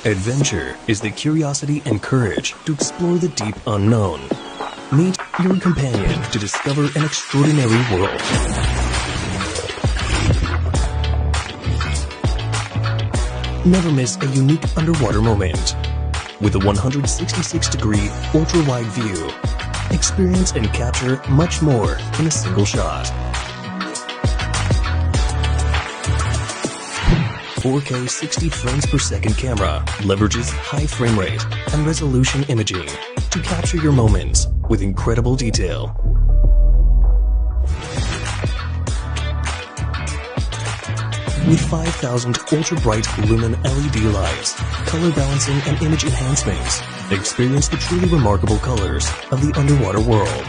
Adventure is the curiosity and courage to explore the deep unknown. Meet your companion to discover an extraordinary world. Never miss a unique underwater moment. With a 166-degree ultra-wide view, experience and capture much more in a single shot. 4K 60 frames per second camera leverages high frame rate and resolution imaging to capture your moments with incredible detail. With 5,000 ultra-bright lumen LED lights, color balancing and image enhancements, experience the truly remarkable colors of the underwater world.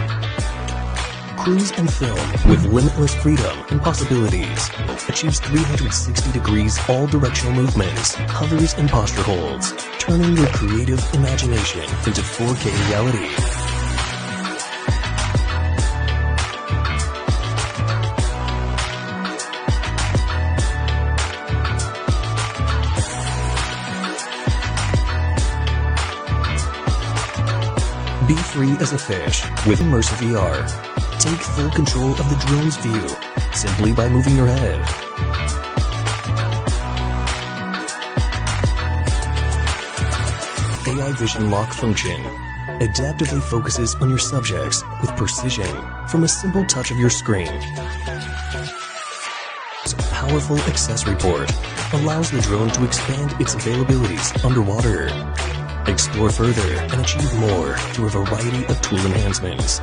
Cruise and film with limitless freedom and possibilities. Achieves 360 degrees all-directional movements, hovers and posture holds, turning your creative imagination into 4K reality. Be free as a fish with immersive VR. Take full control of the drone's view simply by moving your head. AI Vision Lock function adaptively focuses on your subjects with precision from a simple touch of your screen. This powerful accessory port allows the drone to expand its availabilities underwater. Explore further and achieve more through a variety of tool enhancements.